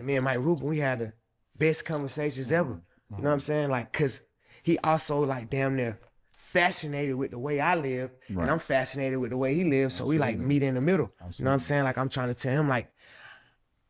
And me and Mike Rubin, we had the best conversations ever. You know what I'm saying? Like, cause he also like damn near fascinated with the way I live, and I'm fascinated with the way he lives. So we like meet in the middle. You know what I'm saying? Like I'm trying to tell him like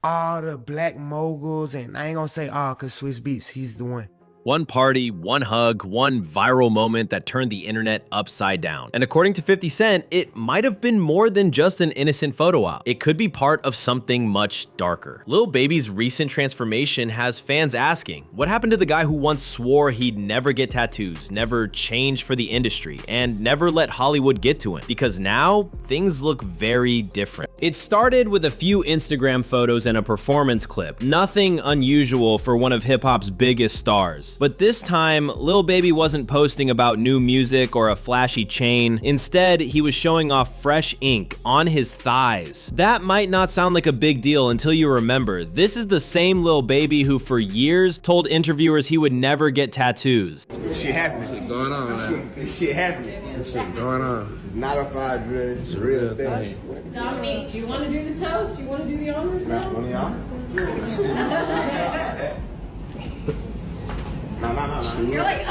all the black moguls, and I ain't gonna say all cause Swiss Beats, he's the one. One party, one hug, one viral moment that turned the internet upside down. And according to 50 Cent, it might have been more than just an innocent photo op. It could be part of something much darker. Lil Baby's recent transformation has fans asking, what happened to the guy who once swore he'd never get tattoos, never change for the industry, and never let Hollywood get to him? Because now, things look very different. It started with a few Instagram photos and a performance clip. Nothing unusual for one of hip-hop's biggest stars. But this time, Lil Baby wasn't posting about new music or a flashy chain. Instead, he was showing off fresh ink on his thighs. That might not sound like a big deal until you remember, this is the same Lil Baby who for years told interviewers he would never get tattoos. This shit happening. Shit going on, man. This shit happening. This shit going on. This is not a fire drill. It's a real thing. Dominique, do you want to do the toast? Do you want to do the honors now? One of y'all? No. You're like,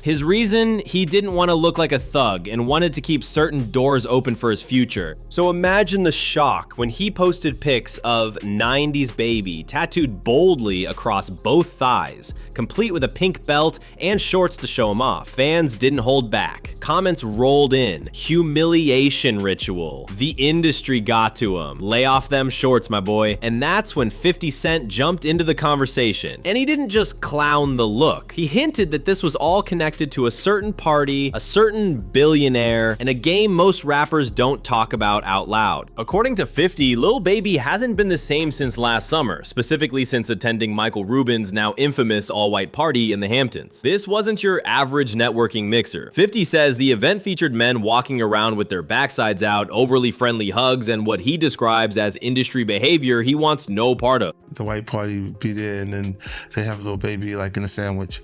His reason, he didn't want to look like a thug and wanted to keep certain doors open for his future. So imagine the shock when he posted pics of 90s Baby tattooed boldly across both thighs, complete with a pink belt and shorts to show him off. Fans didn't hold back. Comments rolled in. Humiliation ritual. The industry got to him. Lay off them shorts, my boy. And that's when 50 Cent jumped into the conversation. And he didn't just clown the look. He hinted that this was all connected to a certain party, a certain billionaire, and a game most rappers don't talk about out loud. According to 50, Lil Baby hasn't been the same since last summer, specifically since attending Michael Rubin's now infamous all-white party in the Hamptons. This wasn't your average networking mixer. 50 says the event featured men walking around with their backsides out, overly friendly hugs, and what he describes as industry behavior he wants no part of. The white party would be there, and then they have Lil Baby like in a sandwich.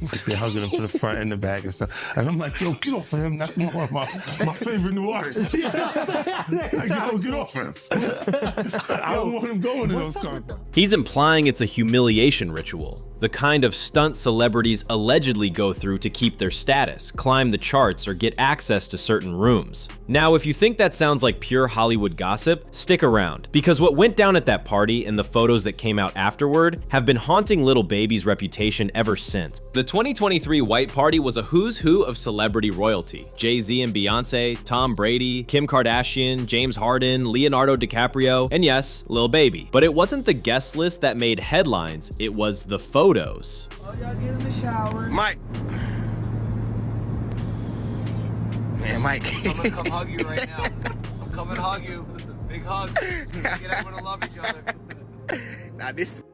Like they're hugging him from the front and the back and stuff. And I'm like, yo, get off of him. That's one of my favorite new artists. Like, yo, get off him. I don't want him going to those concerts. He's implying it's a humiliation ritual, the kind of stunt celebrities allegedly go through to keep their status, climb the charts, or get access to certain rooms. Now, if you think that sounds like pure Hollywood gossip, stick around, because what went down at that party and the photos that came out afterward have been haunting Lil Baby's reputation ever since. The 2023 White Party was a who's who of celebrity royalty. Jay-Z and Beyonce, Tom Brady, Kim Kardashian, James Harden, Leonardo DiCaprio, and yes, Lil Baby. But it wasn't the guest list that made headlines, it was the photos. Oh, y'all get in the shower. Mike. Man, Mike. I'm gonna come hug you right now. I'm coming to hug you. Big hug. Get everyone to love each other. Now this the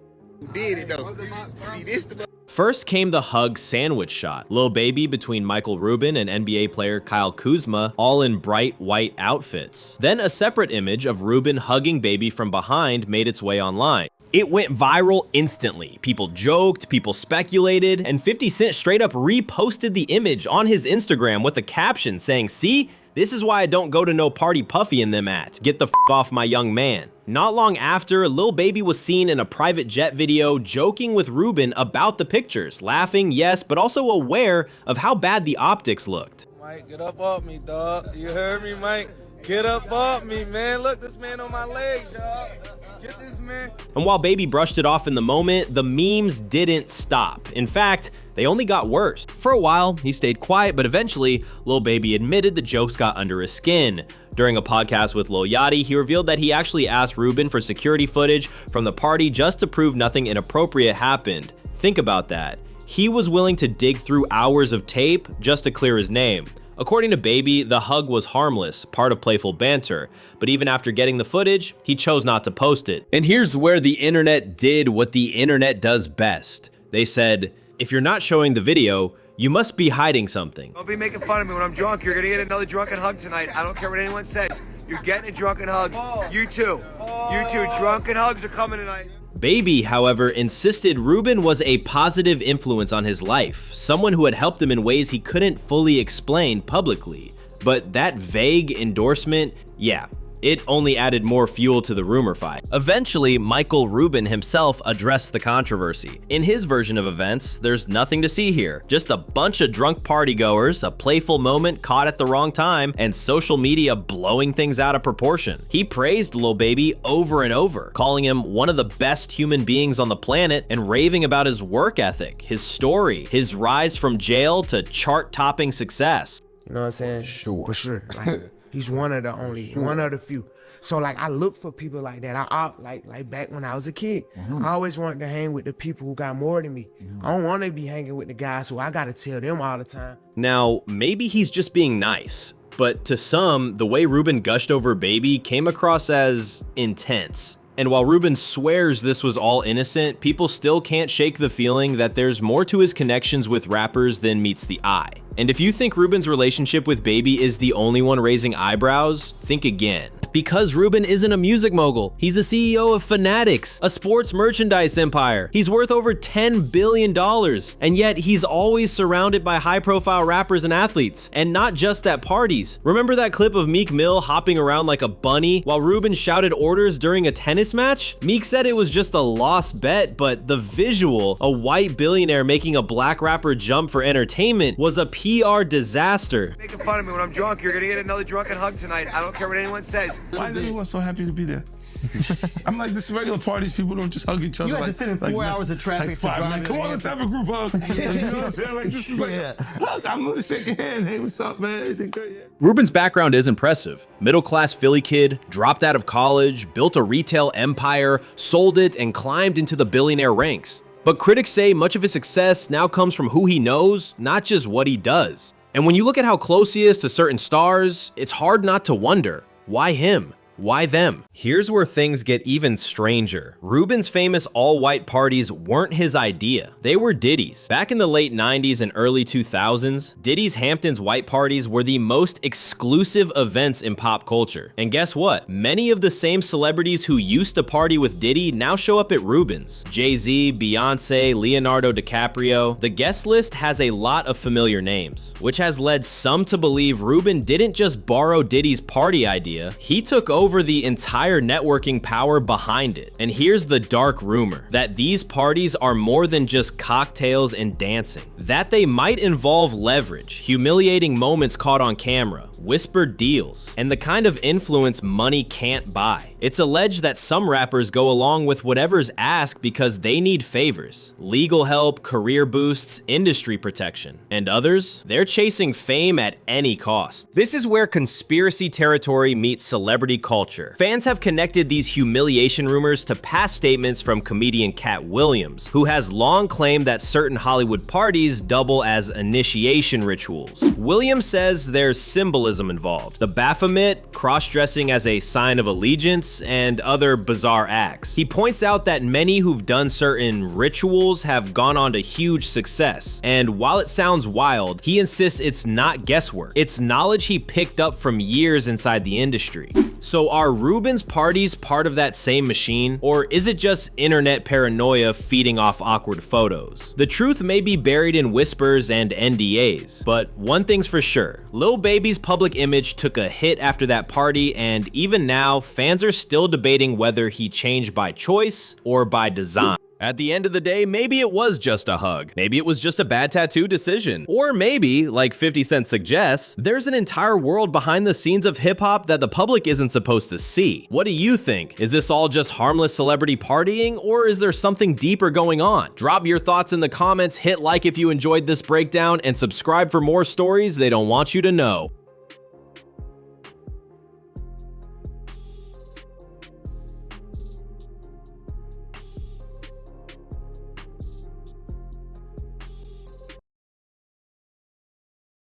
who did it though. See this the First came the hug sandwich shot. Lil Baby between Michael Rubin and NBA player Kyle Kuzma, all in bright white outfits. Then a separate image of Rubin hugging Baby from behind made its way online. It went viral instantly. People joked, people speculated, and 50 Cent straight up reposted the image on his Instagram with a caption saying, "See? This is why I don't go to no party Puffy and them at. Get the f off my young man." Not long after, Lil Baby was seen in a private jet video joking with Rubin about the pictures, laughing, yes, but also aware of how bad the optics looked. Mike, get up off me, dog. You heard me, Mike? Get up off me, man. Look, this man on my legs, dog. Get this man. And while Baby brushed it off in the moment, the memes didn't stop. In fact, they only got worse. For a while, he stayed quiet, but eventually, Lil Baby admitted the jokes got under his skin. During a podcast with Lil Yachty, he revealed that he actually asked Rubin for security footage from the party just to prove nothing inappropriate happened. Think about that. He was willing to dig through hours of tape just to clear his name. According to Baby, the hug was harmless, part of playful banter, but even after getting the footage, he chose not to post it. And here's where the internet did what the internet does best. They said, if you're not showing the video, you must be hiding something. Don't be making fun of me when I'm drunk. You're gonna get another drunken hug tonight. I don't care what anyone says. You're getting a drunken hug. You too. You too. Drunken hugs are coming tonight. Baby, however, insisted Rubin was a positive influence on his life, someone who had helped him in ways he couldn't fully explain publicly. But that vague endorsement, yeah, it only added more fuel to the rumor fight. Eventually, Michael Rubin himself addressed the controversy. In his version of events, there's nothing to see here, just a bunch of drunk partygoers, a playful moment caught at the wrong time, and social media blowing things out of proportion. He praised Lil Baby over and over, calling him one of the best human beings on the planet and raving about his work ethic, his story, his rise from jail to chart-topping success. You know what I'm saying? Sure. For sure. Like, he's one of the only, one of the few. So like I look for people like that. I like back when I was a kid, I always wanted to hang with the people who got more than me. I don't want to be hanging with the guys who I gotta tell them all the time. Now, maybe he's just being nice, but to some, the way Rubin gushed over Baby came across as intense. And while Rubin swears this was all innocent, people still can't shake the feeling that there's more to his connections with rappers than meets the eye. And if you think Rubin's relationship with Baby is the only one raising eyebrows, think again. Because Rubin isn't a music mogul, he's the CEO of Fanatics, a sports merchandise empire. He's worth over $10 billion, and yet he's always surrounded by high-profile rappers and athletes, and not just at parties. Remember that clip of Meek Mill hopping around like a bunny while Rubin shouted orders during a tennis match? Meek said it was just a lost bet, but the visual, a white billionaire making a black rapper jump for entertainment, was a PR disaster. Making fun of me when I'm drunk. You're gonna get another drunken hug tonight. I don't care what anyone says. Why is everyone so happy to be there? I'm like, this regular parties, people don't just hug each other. You had like, to sit in 4 hours of traffic like to 5 drive minutes. Come on, let's have a group hug. You know what I'm saying? Like, this is like, look, I'm gonna shake your hand. Hey, what's up, man? Everything good? Yeah. Rubin's background is impressive. Middle-class Philly kid, dropped out of college, built a retail empire, sold it, and climbed into the billionaire ranks. But critics say much of his success now comes from who he knows, not just what he does. And when you look at how close he is to certain stars, it's hard not to wonder, why him? Why them? Here's where things get even stranger. Rubin's famous all-white parties weren't his idea. They were Diddy's. Back in the late 90s and early 2000s, Diddy's Hamptons white parties were the most exclusive events in pop culture. And guess what? Many of the same celebrities who used to party with Diddy now show up at Rubin's. Jay-Z, Beyonce, Leonardo DiCaprio. The guest list has a lot of familiar names, which has led some to believe Rubin didn't just borrow Diddy's party idea, he took over the entire networking power behind it. And here's the dark rumor, that these parties are more than just cocktails and dancing. That they might involve leverage, humiliating moments caught on camera, whispered deals, and the kind of influence money can't buy. It's alleged that some rappers go along with whatever's asked because they need favors, legal help, career boosts, industry protection. And others, they're chasing fame at any cost. This is where conspiracy territory meets celebrity culture. Fans have connected these humiliation rumors to past statements from comedian Cat Williams, who has long claimed that certain Hollywood parties double as initiation rituals. Williams says there's symbolism involved, the Baphomet, cross-dressing as a sign of allegiance, and other bizarre acts. He points out that many who've done certain rituals have gone on to huge success, and while it sounds wild, he insists it's not guesswork. It's knowledge he picked up from years inside the industry. So are Rubin's parties part of that same machine, or is it just internet paranoia feeding off awkward photos? The truth may be buried in whispers and NDAs, but one thing's for sure, Lil Baby's public image took a hit after that party, and even now, fans are still debating whether he changed by choice or by design. At the end of the day, maybe it was just a hug. Maybe it was just a bad tattoo decision. Or maybe, like 50 Cent suggests, there's an entire world behind the scenes of hip-hop that the public isn't supposed to see. What do you think? Is this all just harmless celebrity partying, or is there something deeper going on? Drop your thoughts in the comments, hit like if you enjoyed this breakdown, and subscribe for more stories they don't want you to know.